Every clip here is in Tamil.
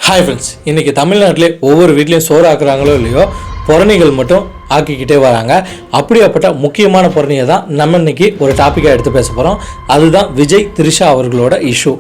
ஹாய் ஃப்ரெண்ட்ஸ், இன்றைக்கி தமிழ்நாட்டிலே ஒவ்வொரு வீட்லேயும் சோறு ஆக்குறாங்களோ இல்லையோ புறணிகள் மட்டும் ஆக்கிக்கிட்டே வராங்க. அப்படியாப்பட்ட முக்கியமான புறணியை தான் நம்ம இன்னைக்கு ஒரு டாப்பிக்காக எடுத்து பேச போகிறோம். அதுதான் விஜய் த்ரிஷா அவர்களோட இஷ்யூ.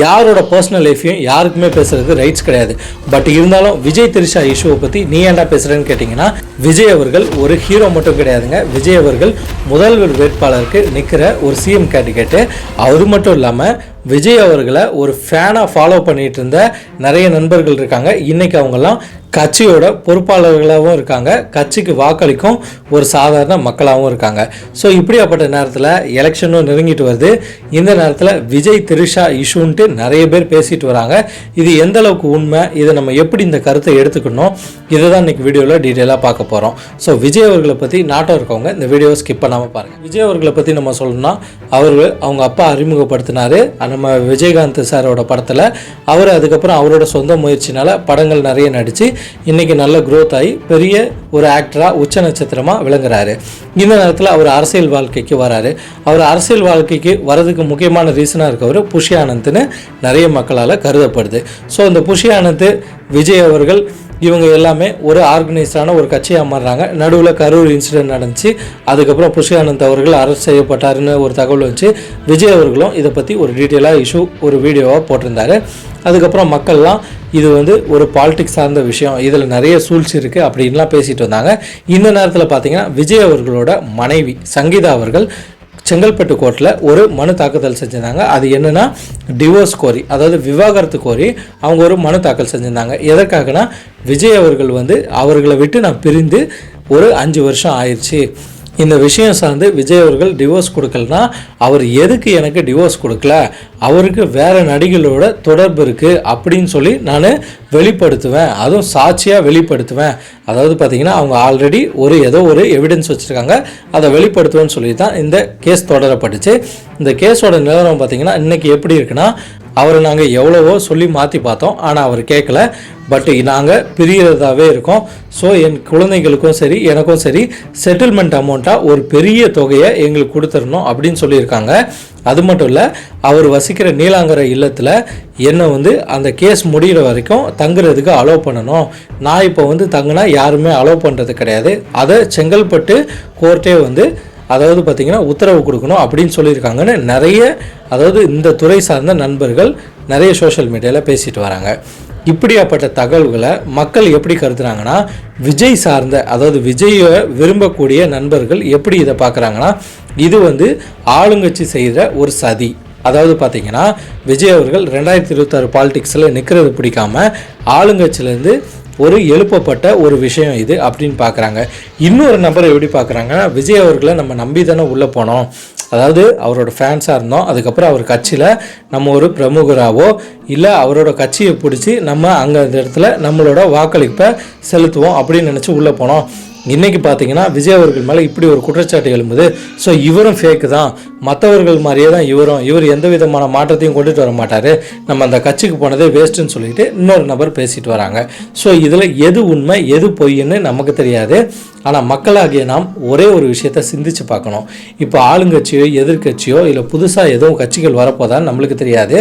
யாரோட பர்சனல் லைஃப்பையும் யாருக்குமே பேசுறதுக்கு ரைட்ஸ் கிடையாது. பட் இருந்தாலும் விஜய் த்ரிஷா இஷ்யூவை பற்றி நீ ஏன்டா பேசுகிறேன்னு கேட்டிங்கன்னா, விஜய் அவர்கள் ஒரு ஹீரோ மட்டும் கிடையாதுங்க. விஜய் அவர்கள் முதல்வர் வேட்பாளருக்கு நிற்கிற ஒரு சிஎம் கேண்டிடேட்டு. அது மட்டும் இல்லாமல் விஜய் அவர்களை ஒரு ஃபேனாக ஃபாலோ பண்ணிகிட்டு இருந்த நிறைய நண்பர்கள் இருக்காங்க. இன்றைக்கி அவங்கெல்லாம் கட்சியோட பொறுப்பாளர்களாகவும் இருக்காங்க, கட்சிக்கு வாக்களிக்கும் ஒரு சாதாரண மக்களாகவும் இருக்காங்க. ஸோ இப்படியாப்பட்ட நேரத்தில் எலெக்ஷனும் நெருங்கிட்டு வருது. இந்த நேரத்தில் விஜய் த்ரிஷா இஷ்யூன்ட்டு நிறைய பேர் பேசிட்டு வராங்க. இது எந்த அளவுக்கு உண்மை, இதை நம்ம எப்படி இந்த கருத்தை எடுத்துக்கணும், இதை தான் இன்றைக்கி வீடியோவில் டீட்டெயிலாக பார்க்க போகிறோம். ஸோ விஜய் அவர்களை பற்றி நாட்டம் இருக்கவங்க இந்த வீடியோவை ஸ்கிப் பண்ணாமல் பாருங்கள். விஜய் அவர்களை பற்றி நம்ம சொல்லணும்னா, அவங்க அப்பா அறிமுகப்படுத்தினார் நம்ம விஜயகாந்த் சாரோட படத்தில். அவர் அதுக்கப்புறம் அவரோட சொந்த முயற்சினால் படங்கள் நிறைய நடித்து இன்றைக்கி நல்ல க்ரோத் ஆகி பெரிய ஒரு ஆக்டராக உச்ச நட்சத்திரமாக விளங்குறாரு. இந்த நேரத்தில் அவர் அரசியல் வாழ்க்கைக்கு வராரு. அவர் அரசியல் வாழ்க்கைக்கு வரதுக்கு முக்கியமான ரீசனாக இருக்கவர் புஷி ஆனந்த்னு நிறைய மக்களால் கருதப்படுது. ஸோ இந்த புஷி ஆனந்த், விஜய் அவர்கள் இவங்க எல்லாமே ஒரு ஆர்கனைஸ்டான ஒரு கட்சியாக மாறுறாங்க. நடுவில் கரூர் இன்சிடென்ட் நடந்துச்சு. அதுக்கப்புறம் புஷி ஆனந்த் அவர்கள் அரெஸ்ட் செய்யப்பட்டாருன்னு ஒரு தகவல் வச்சு விஜய் அவர்களும் இதை பற்றி ஒரு டீட்டெயிலாக இஷ்யூ ஒரு வீடியோவாக போட்டிருந்தாரு. அதுக்கப்புறம் மக்கள்லாம் இது ஒரு பாலிடிக்ஸ் சார்ந்த விஷயம், இதில் நிறைய சூழ்ச்சி இருக்குது அப்படின்லாம் பேசிட்டு வந்தாங்க. இந்த நேரத்தில் பார்த்தீங்கன்னா விஜய் அவர்களோட மனைவி சங்கீதா அவர்கள் செங்கல்பட்டு கோர்ட்டில் ஒரு மனு தாக்குதல் செஞ்சிருந்தாங்க. அது என்னென்னா டிவோர்ஸ் கோரி, அதாவது விவாகரத்து கோரி அவங்க ஒரு மனு தாக்கல் செஞ்சுருந்தாங்க. எதற்காகனா, விஜய் அவர்கள் அவர்களை விட்டு நான் பிரிந்து ஒரு 5 வருஷம் ஆயிடுச்சு. இந்த விஷயம் சார்ந்து விஜய் அவர்கள் டிவோர்ஸ் கொடுக்கலனா, அவர் எதுக்கு எனக்கு டிவோர்ஸ் கொடுக்கல, அவருக்கு வேறு நடிகளோட தொடர்பு இருக்குது அப்படின்னு சொல்லி நான் வெளிப்படுத்துவேன், அதுவும் சாட்சியாக வெளிப்படுத்துவேன். அதாவது பார்த்திங்கன்னா அவங்க ஆல்ரெடி ஏதோ ஒரு எவிடன்ஸ் வச்சுருக்காங்க, அதை வெளிப்படுத்துவேன்னு சொல்லி தான் இந்த கேஸ் தொடரப்பட்டுச்சு. இந்த கேஸோட நிலவரம் பார்த்திங்கன்னா இன்றைக்கி எப்படி இருக்குன்னா, அவரை நாங்கள் எவ்வளவோ சொல்லி மாற்றி பார்த்தோம், ஆனால் அவர் கேட்கல. பட் நாங்கள் பிரியறதாகவே இருக்கோம். ஸோ என் குழந்தைகளுக்கும் சரி எனக்கும் சரி செட்டில்மெண்ட் அமௌண்ட்டாக ஒரு பெரிய தொகையை எங்களுக்கு கொடுத்துடணும் அப்படின்னு சொல்லியிருக்காங்க. அது மட்டும் இல்லை, அவர் வசிக்கிற நீலாங்கரை இல்லத்தில் என்னை அந்த கேஸ் முடிகிற வரைக்கும் தங்குறதுக்கு அலோவ் பண்ணணும். நான் இப்போ தங்கினா யாருமே அலோவ் பண்ணுறது கிடையாது. அதை செங்கல்பட்டு கோர்ட்டே அதாவது பார்த்திங்கன்னா உத்தரவு கொடுக்கணும் அப்படின்னு சொல்லியிருக்காங்கன்னு நிறைய, அதாவது இந்த துறை சார்ந்த நண்பர்கள் நிறைய சோஷியல் மீடியாவில் பேசிட்டு வராங்க. இப்படியாப்பட்ட தகவல்களை மக்கள் எப்படி கருதுறாங்கன்னா, விஜய் சார்ந்த, அதாவது விஜயை விரும்பக்கூடிய நண்பர்கள் எப்படி இதை பார்க்குறாங்கன்னா, இது ஆளுங்கட்சி செய்கிற ஒரு சதி. அதாவது பார்த்திங்கன்னா விஜய் அவர்கள் 2026 பாலிடிக்ஸில் நிற்கிறது பிடிக்காமல் ஆளுங்கட்சியிலேருந்து ஒரு எழுப்பப்பட்ட ஒரு விஷயம் இது அப்படின்னு பார்க்குறாங்க. இன்னொரு நபரை எப்படி பார்க்குறாங்கன்னா, விஜய் அவர்களை நம்ம நம்பி தானே உள்ளே போனோம், அதாவது அவரோட ஃபேன்ஸாக இருந்தோம், அதுக்கப்புறம் அவர் கட்சியில் நம்ம ஒரு பிரமுகராகவோ இல்லை அவரோட கட்சியை பிடிச்சி நம்ம அங்கே அந்த இடத்துல நம்மளோட வாக்களிப்பை செலுத்துவோம் அப்படின்னு நினச்சி உள்ளே போனோம். இன்றைக்கி பார்த்தீங்கன்னா விஜய் அவர்கள் மேலே இப்படி ஒரு குற்றச்சாட்டு எழும்புது. ஸோ இவரும் ஃபேக்கு தான், மற்றவர்கள் மாதிரியே தான் இவர் எந்த விதமான மாற்றத்தையும் கொண்டுட்டு வர மாட்டார், நம்ம அந்த கட்சிக்கு போனதே வேஸ்ட்டுன்னு சொல்லிட்டு இன்னொரு நபர் பேசிட்டு வராங்க. ஸோ இதில் எது உண்மை எது பொய்ன்னு நமக்கு தெரியாது. ஆனால் மக்களாகிய நாம் ஒரே ஒரு விஷயத்தை சிந்திச்சு பார்க்கணும். இப்போ ஆளுங்கட்சியோ எதிர்கட்சியோ இல்லை புதுசாக எதுவும் கட்சிகள் வரப்போதான்னு நம்மளுக்கு தெரியாது.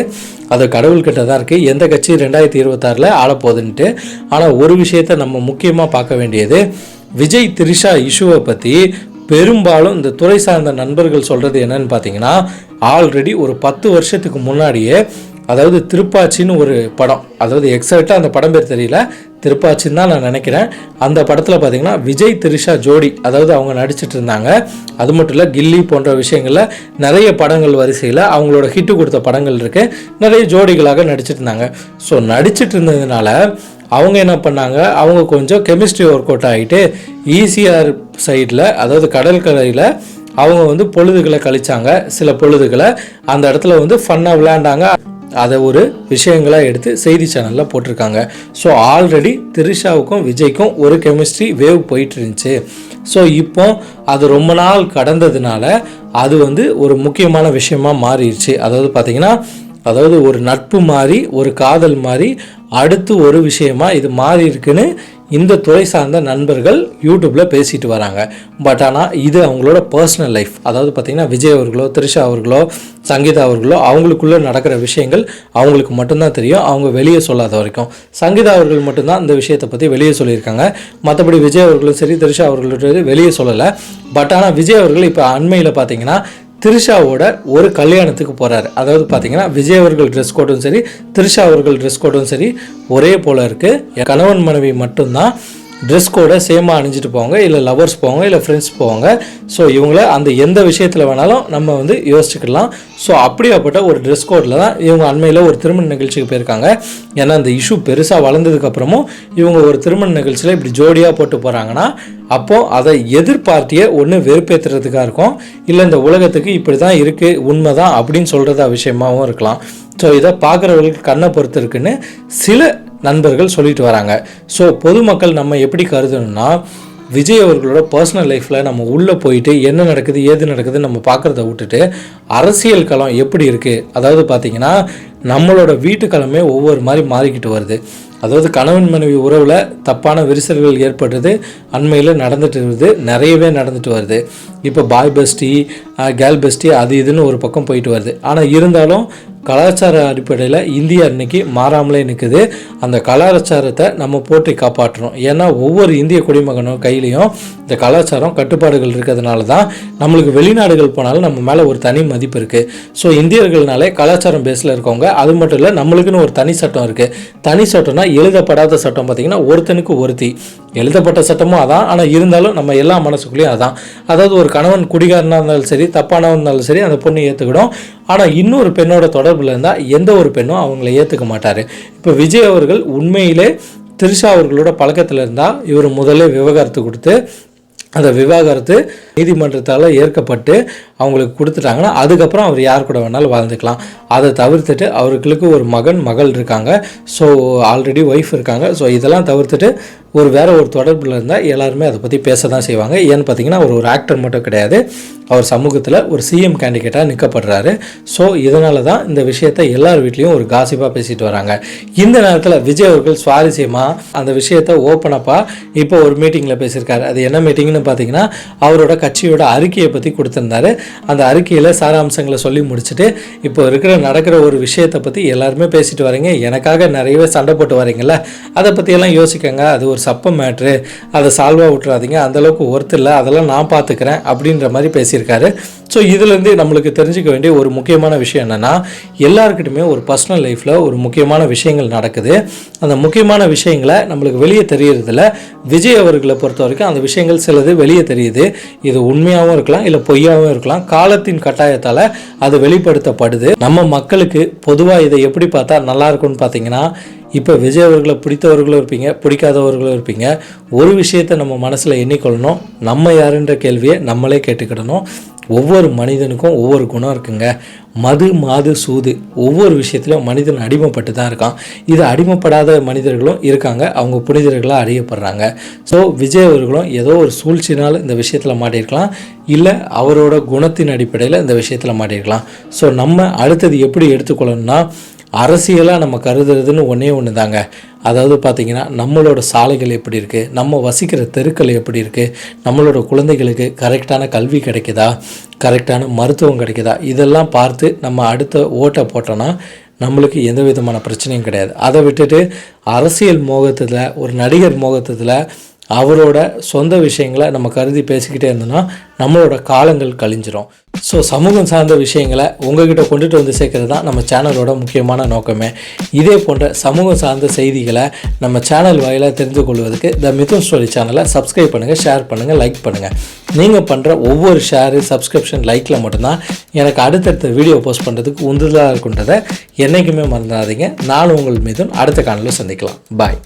அது கடவுள்கிட்ட தான் இருக்குது, எந்த கட்சி 2026 ஆளப்போகுதுன்ட்டு. ஆனால் ஒரு விஷயத்தை நம்ம முக்கியமாக பார்க்க வேண்டியது, விஜய் த்ரிஷா இஷ்யூவை பற்றி பெரும்பாலும் இந்த துறை சார்ந்த நண்பர்கள் சொல்கிறது என்னன்னு பார்த்தீங்கன்னா, ஆல்ரெடி ஒரு 10 வருஷத்துக்கு முன்னாடியே, அதாவது திருப்பாச்சின்னு ஒரு படம், அதாவது எக்ஸாக்டாக அந்த படம் பேர் தெரியல, திருப்பாச்சின்னு தான் நான் நினைக்கிறேன். அந்த படத்தில் பார்த்தீங்கன்னா விஜய் த்ரிஷா ஜோடி, அதாவது அவங்க நடிச்சிட்டு இருந்தாங்க. அது மட்டும் இல்லை, கில்லி போன்ற விஷயங்களில் நிறைய படங்கள் வரிசையில் அவங்களோட ஹிட்டு கொடுத்த படங்கள் இருக்குது, நிறைய ஜோடிகளாக நடிச்சிட்டு இருந்தாங்க. ஸோ நடிச்சிட்டு இருந்ததுனால அவங்க என்ன பண்ணாங்க, அவங்க கொஞ்சம் கெமிஸ்ட்ரி ஒர்க் அவுட் ஆகிட்டு ஈசிஆர் சைடில், அதாவது கடற்கரையில் அவங்க பொழுதுகளை கழிச்சாங்க. சில பொழுதுகளை அந்த இடத்துல ஃபன்னாக விளையாண்டாங்க. அதை ஒரு விஷயங்களாக எடுத்து செய்தி சேனலில் போட்டிருக்காங்க. ஸோ ஆல்ரெடி த்ரிஷாவுக்கும் விஜய்க்கும் ஒரு கெமிஸ்ட்ரி வேவ் போயிட்டு இருந்துச்சு. ஸோ இப்போ அது ரொம்ப நாள் கடந்ததுனால அது ஒரு முக்கியமான விஷயமா மாறிடுச்சு. அதாவது பார்த்திங்கன்னா, அதாவது ஒரு நட்பு மாதிரி, ஒரு காதல் மாதிரி அடுத்து ஒரு விஷயமா இது மாறி இருக்குன்னு இந்த துறை சார்ந்த நண்பர்கள் யூடியூப்பில் பேசிட்டு வராங்க. பட் ஆனால் இது அவங்களோட பர்சனல் லைஃப். அதாவது பார்த்திங்கன்னா விஜய் அவர்களோ திரிஷா அவர்களோ சங்கீதா அவர்களோ அவங்களுக்குள்ளே நடக்கிற விஷயங்கள் அவங்களுக்கு மட்டும்தான் தெரியும், அவங்க வெளியே சொல்லாத வரைக்கும். சங்கீதா அவர்கள் மட்டும்தான் இந்த விஷயத்தை பற்றி வெளியே சொல்லியிருக்காங்க. மற்றபடி விஜய் அவர்களும் சரி திரிஷா அவர்களோட வெளியே சொல்லலை. பட் ஆனால் விஜய் அவர்கள் இப்போ அண்மையில் பார்த்திங்கன்னா திரிஷாவோட ஒரு கல்யாணத்துக்கு போகிறாரு. அதாவது பார்த்தீங்கன்னா விஜய் அவர்கள் ட்ரெஸ் கோடும் சரி திரிஷா அவர்கள் ட்ரெஸ் கோடும் சரி ஒரே போல் இருக்குது. கணவன் மனைவி மட்டும்தான் ட்ரெஸ் கோடை சேமாக அணிஞ்சிட்டு போவாங்க, இல்லை லவர்ஸ் போவாங்க, இல்லை ஃப்ரெண்ட்ஸ் போவாங்க. ஸோ இவங்கள அந்த எந்த விஷயத்தில் வேணாலும் நம்ம யோசிச்சுக்கலாம். ஸோ அப்படியாப்பட்ட ஒரு ட்ரெஸ் கோடில் தான் இவங்க அண்மையில் ஒரு திருமண நிகழ்ச்சிக்கு போயிருக்காங்க. ஏன்னா அந்த இஷ்யூ பெருசாக வளர்ந்ததுக்கப்புறமும் இவங்க ஒரு திருமண நிகழ்ச்சியில் இப்படி ஜோடியாக போட்டு போகிறாங்கன்னா அப்போது அதை எதிர்பார்ட்டியை ஒன்று வெறுப்பேற்றுறதுக்காக இருக்கும், இல்லை இந்த உலகத்துக்கு இப்படி தான் இருக்குது உண்மை தான் அப்படின்னு சொல்கிறதா விஷயமாகவும் இருக்கலாம். ஸோ இதை பார்க்குறவங்களுக்கு கண்ணை பொறுத்து இருக்குன்னு சில நண்பர்கள் சொல்லிட்டு வராங்க. ஸோ பொதுமக்கள் நம்ம எப்படி கருதணும்னா விஜய் அவர்களோட பர்சனல் லைஃப்பில் நம்ம உள்ளே போயிட்டு என்ன நடக்குது ஏது நடக்குதுன்னு நம்ம பார்க்குறத விட்டுட்டு அரசியல் களம் எப்படி இருக்குது, அதாவது பார்த்திங்கன்னா நம்மளோட வீட்டு களமே ஒவ்வொரு மாதிரி மாறிக்கிட்டு வருது. அதாவது கணவன் மனைவி உறவில் தப்பான விரிசல்கள் ஏற்படுறது அண்மையில் நடந்துட்டு வருது, நிறையவே நடந்துட்டு வருது. இப்போ பாய் பெஸ்டி கேர்ள் பெஸ்டி அது இதுன்னு ஒரு பக்கம் போயிட்டு வருது. ஆனால் இருந்தாலும் கலாச்சார அடிப்படையில் இந்தியா இன்னைக்கு மாறாமலே நிற்குது. அந்த கலாச்சாரத்தை நம்ம போற்றி காப்பாற்றுறோம். ஏன்னா ஒவ்வொரு இந்திய குடிமகனும் கையிலையும் இந்த கலாச்சாரம் கட்டுப்பாடுகள் இருக்கிறதுனால தான் நம்மளுக்கு வெளிநாடுகள் போனாலும் நம்ம மேலே ஒரு தனி மதிப்பு இருக்குது. ஸோ இந்தியர்கள்னாலே கலாச்சாரம் பேஸில் இருக்கவங்க. அது மட்டும் இல்லை, நம்மளுக்குன்னு ஒரு தனி சட்டம் இருக்குது. தனி சட்டம்னா எழுதப்படாத சட்டம். பார்த்திங்கன்னா ஒருத்தனுக்கு ஒருத்தி, எழுதப்பட்ட சட்டமும் அதான், ஆனால் இருந்தாலும் நம்ம எல்லா மனசுக்குள்ளேயும் அதான். அதாவது ஒரு கணவன் குடிகாரனாக இருந்தாலும் சரி தப்பானவன் இருந்தாலும் சரி அந்த பொண்ணு ஏற்றுக்கிடும். ஆனால் இன்னொரு பெண்ணோட தொடர்பில் இருந்தால் எந்த ஒரு பெண்ணும் அவங்கள ஏற்றுக்க மாட்டார். இப்போ விஜய் அவர்கள் உண்மையிலே திரிஷா அவர்களோட பழக்கத்தில் இருந்தால் இவர் முதல்ல விவாகரத்து கொடுத்து அந்த விவாகரத்து நீதிமன்றத்தால் ஏற்கப்பட்டு அவங்களுக்கு கொடுத்துட்டாங்கன்னா அதுக்கப்புறம் அவர் யார் கூட வேணாலும் வாழ்ந்துக்கலாம். அதை தவிர்த்துட்டு அவர்களுக்கு ஒரு மகள் இருக்காங்க. ஸோ ஆல்ரெடி ஒய்ஃப் இருக்காங்க. ஸோ இதெல்லாம் தவிர்த்துட்டு வேறு ஒரு தொடர்பில் இருந்தால் எல்லாருமே அதை பற்றி பேச தான் செய்வாங்க. ஏன்னு பார்த்தீங்கன்னா அவர் ஒரு ஆக்டர் மட்டும் கிடையாது, அவர் சமூகத்தில் ஒரு சிஎம் கேண்டிடேட்டாக நிற்கப்படுறாரு. ஸோ இதனால தான் இந்த விஷயத்தை எல்லார் வீட்லேயும் ஒரு காசிப்பாக பேசிட்டு வராங்க. இந்த நேரத்தில் விஜய் அவர்கள் சுவாரஸ்யமாக அந்த விஷயத்தை ஓப்பனப்பாக இப்போ ஒரு மீட்டிங்கில் பேசியிருக்காரு. அது என்ன மீட்டிங்னு பார்த்தீங்கன்னா அவரோட கட்சியோட அறிக்கையை பற்றி கொடுத்துருந்தாரு. அந்த அறிக்கையில் சாராம்சங்களை சொல்லி முடிச்சுட்டு இப்போ நடக்கிற ஒரு விஷயத்தை பற்றி எல்லாருமே பேசிட்டு வரீங்க, எனக்காக நிறையவே சண்டை போட்டு வரீங்கல்ல, அதை பற்றியெல்லாம் யோசிக்கங்க, அது ஒரு சப்ப மேட்ரு, அதை சால்வாக விட்டுறாதீங்க, அந்தளவுக்கு ஒர்த்து இல்லை, அதெல்லாம் நான் பார்த்துக்கிறேன் அப்படின்ற மாதிரி பேசியிருக்காரு. ஸோ இதுலேருந்து நம்மளுக்கு தெரிஞ்சுக்க வேண்டிய ஒரு முக்கியமான விஷயம் என்னென்னா எல்லாருக்கிட்டுமே ஒரு பர்சனல் லைஃப்பில் ஒரு முக்கியமான விஷயங்கள் நடக்குது. அந்த முக்கியமான விஷயங்களை நம்மளுக்கு வெளியே தெரியறதில்ல. விஜய் அவர்களை பொறுத்த வரைக்கும் அந்த விஷயங்கள் சிலது வெளியே தெரியுது. இது உண்மையாகவும் இருக்கலாம், இல்லை பொய்யாகவும் இருக்கலாம். காலத்தின் கட்டாயத்தால் அது வெளிப்படுத்தப்படுது. நம்ம மக்களுக்கு பொதுவாக இதை எப்படி பார்த்தா நல்லா இருக்கும்னு பார்த்தீங்கன்னா இப்போ விஜய் அவர்களை பிடித்தவர்களும் இருப்பீங்க, பிடிக்காதவர்களும் இருப்பீங்க. ஒரு விஷயத்தை நம்ம மனசில் எண்ணிக்கொள்ளணும், நம்ம யாருன்ற கேள்வியை நம்மளே கேட்டுக்கிடணும். ஒவ்வொரு மனிதனுக்கும் ஒவ்வொரு குணம் இருக்குங்க. மது மாது சூது ஒவ்வொரு விஷயத்திலும் மனிதன் அடிமைப்பட்டு தான் இருக்கான். இது அடிமைப்படாத மனிதர்களும் இருக்காங்க, அவங்க புனிதர்களாக அறியப்படுறாங்க. ஸோ விஜய் அவர்களும் ஏதோ ஒரு சூழ்ச்சினால் இந்த விஷயத்தில் மாட்டியிருக்கலாம், இல்லை அவரோட குணத்தின் அடிப்படையில் இந்த விஷயத்தில் மாட்டியிருக்கலாம். ஸோ நம்ம அடுத்தது எப்படி எடுத்துக்கொள்ளணும்னா அரசியலாக நம்ம கருதுறதுன்னு ஒன்று தாங்க. அதாவது பார்த்திங்கன்னா நம்மளோட சாலைகள் எப்படி இருக்குது, நம்ம வசிக்கிற தெருக்கள் எப்படி இருக்குது, நம்மளோட குழந்தைகளுக்கு கரெக்டான கல்வி கிடைக்குதா, கரெக்டான மருத்துவம் கிடைக்குதா, இதெல்லாம் பார்த்து நம்ம அடுத்த ஓட்டை போட்டோன்னா நம்மளுக்கு எந்த விதமான பிரச்சனையும் கிடையாது. அதை விட்டுட்டு அரசியல் மோகத்தில் ஒரு நடிகர் மோகத்தில் அவரோட சொந்த விஷயங்களை நம்ம கருதி பேசிக்கிட்டே இருந்தோம்னா நம்மளோட காலங்கள் கழிஞ்சிரும். ஸோ சமூகம் சார்ந்த விஷயங்களை உங்ககிட்ட கொண்டுட்டு வந்து சேர்க்கறது தான் நம்ம சேனலோட முக்கியமான நோக்கமே. இதே போன்ற சமூகம் சார்ந்த செய்திகளை நம்ம சேனல் வாயிலாக தெரிந்து கொள்வதற்கு த மிதுன் ஸ்டோரி சேனலை சப்ஸ்கிரைப் பண்ணுங்கள், ஷேர் பண்ணுங்கள், லைக் பண்ணுங்கள். நீங்கள் பண்ணுற ஒவ்வொரு ஷேரு சப்ஸ்கிரிப்ஷன் லைக்கில் மட்டும்தான் எனக்கு அடுத்தடுத்த வீடியோ போஸ்ட் பண்ணுறதுக்கு உந்துதலாக இருக்குன்றதை என்றைக்குமே மறந்துடாதீங்க. நானும் உங்கள் மிதுன் அடுத்த காணொலியில் சந்திக்கலாம். பாய்.